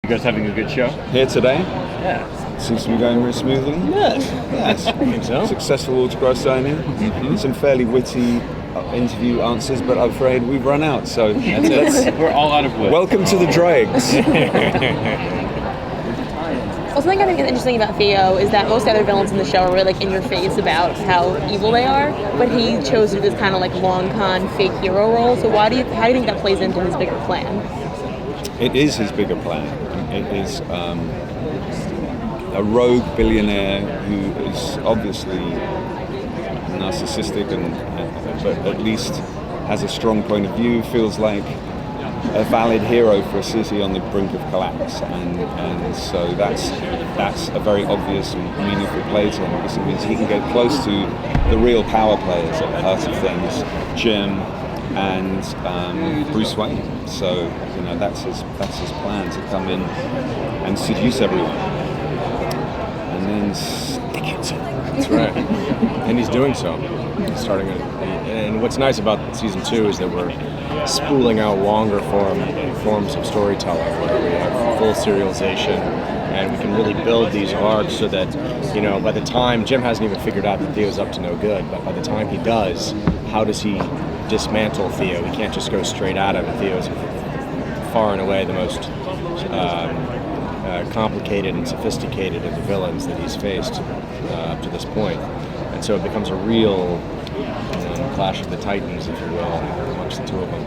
You guys having a good show? Here today? Yeah. Seems to be going very smoothly. Yes. I think so. Successful autograph signing. Mm-hmm. Some fairly witty interview answers, but I'm afraid we've run out. So We're all out of wood. welcome to the dregs. Well, something I think is interesting about Theo is that most of the other villains in the show are really like in your face about how evil they are, but he chose to do this kind of like long con fake hero role. So how do you think that plays into his bigger plan? It is his bigger plan. It is a rogue billionaire who is obviously narcissistic but at least has a strong point of view, feels like a valid hero for a city on the brink of collapse, and so that's a very obvious and meaningful play to him, because it means he can get close to the real power players at the heart of things, Jim and Bruce Wayne. So that's his plan, to come in and seduce everyone and then stick it to them. That's right, and he's doing so. Starting, and what's nice about season 2 is that we're spooling out longer forms of storytelling, where we have full serialization, and we can really build these arcs so that, by the time Jim hasn't even figured out that Theo's up to no good, but by the time he does, how does he dismantle Theo? He can't just go straight at him. Theo's far and away the most complicated and sophisticated of the villains that he's faced up to this point. And so it becomes a real clash of the titans, if you will, amongst the two of them,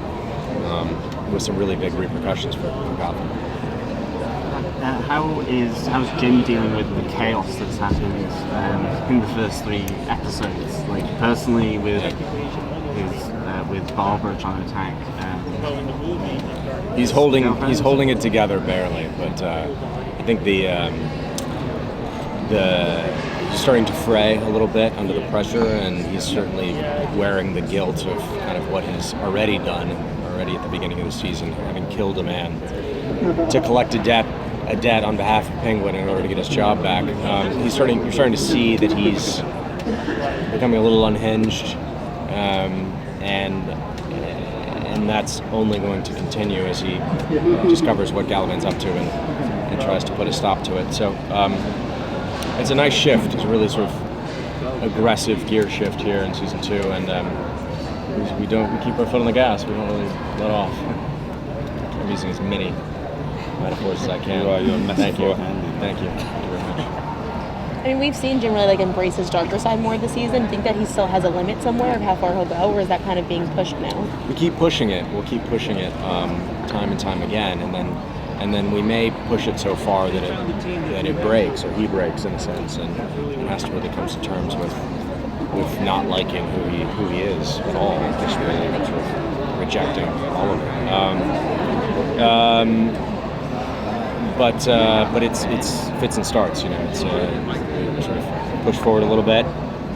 with some really big repercussions for Gotham. How's Jim dealing with the chaos that's happened in the first 3 episodes? Like personally, with Barbara trying to attack. He's holding it together barely, but I think he's starting to fray a little bit under the pressure, and he's certainly wearing the guilt of kind of what he's already done at the beginning of the season, having killed a man to collect a debt on behalf of Penguin in order to get his job back. You're starting to see that he's becoming a little unhinged, and that's only going to continue as he discovers what Galavan's up to and tries to put a stop to it. So it's a nice shift. It's a really sort of aggressive gear shift here in season 2, and we keep our foot on the gas. We don't really let off. I'm using as many metaphors as I can. You're a metaphor handy. Thank you very much. I mean, we've seen Jim really embrace his darker side more this season. Think that he still has a limit somewhere of how far he'll go, or is that kind of being pushed now? We keep pushing it. We'll keep pushing it time and time again, and then we may push it so far that it breaks, or he breaks in a sense, and has to really come to terms with not liking who he is at all, just really sort of rejecting all of it. But it's fits and starts, It's sort of push forward a little bit.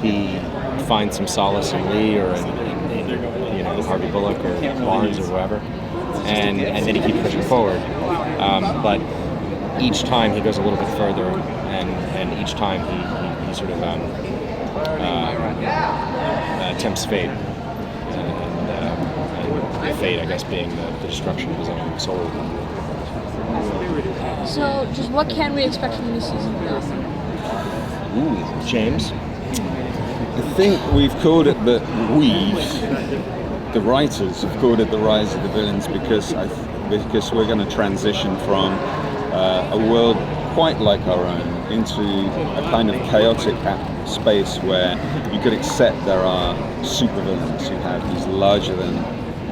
He finds some solace in Lee or in Harvey Bullock or Barnes or whoever, and then he keeps pushing forward. But each time he goes a little bit further, and each time he sort of tempts fate, and fate, I guess, being the destruction of his own soul. So, just what can we expect from this season of Gotham? Ooh, James? I think we've called it the writers have called it the rise of the villains, because we're going to transition from a world quite like our own into a kind of chaotic space where you could accept there are supervillains who have these larger than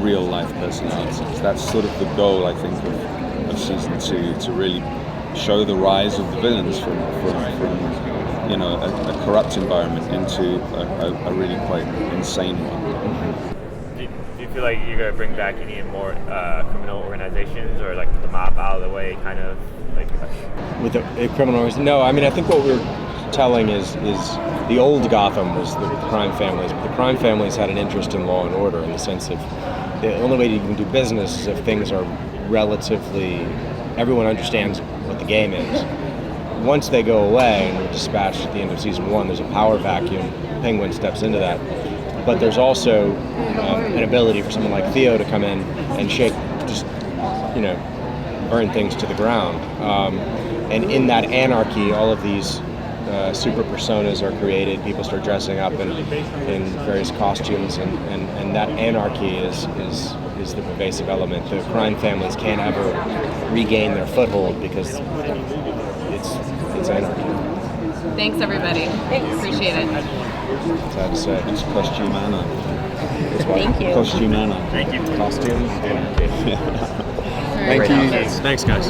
real life personalities. That's sort of the goal, I think, of season 2, to really show the rise of the villains from a corrupt environment into a really quite insane one. Do you feel like you're going to bring back any more criminal organizations, or like the mob out of the way, kind of like with the criminal organization? No, I mean, I think what we're telling is the old Gotham was the crime families, but the crime families had an interest in law and order, in the sense of the only way you can do business is if things are relatively, everyone understands what the game is. Once they go away and we're dispatched at the end of season 1, there's a power vacuum. Penguin steps into that. But there's also an ability for someone like Theo to come in and shake, just, burn things to the ground. And in that anarchy, all of these super personas are created. People start dressing up in various costumes, and that anarchy is the pervasive element. The crime families can't ever regain their foothold because it's anarchy. Thanks, everybody. Thanks. Appreciate it. Sad to say. It's costume Anna. Thank you. Costume Anna. Thank you. Costume anarchy. Thank you. Thanks, guys.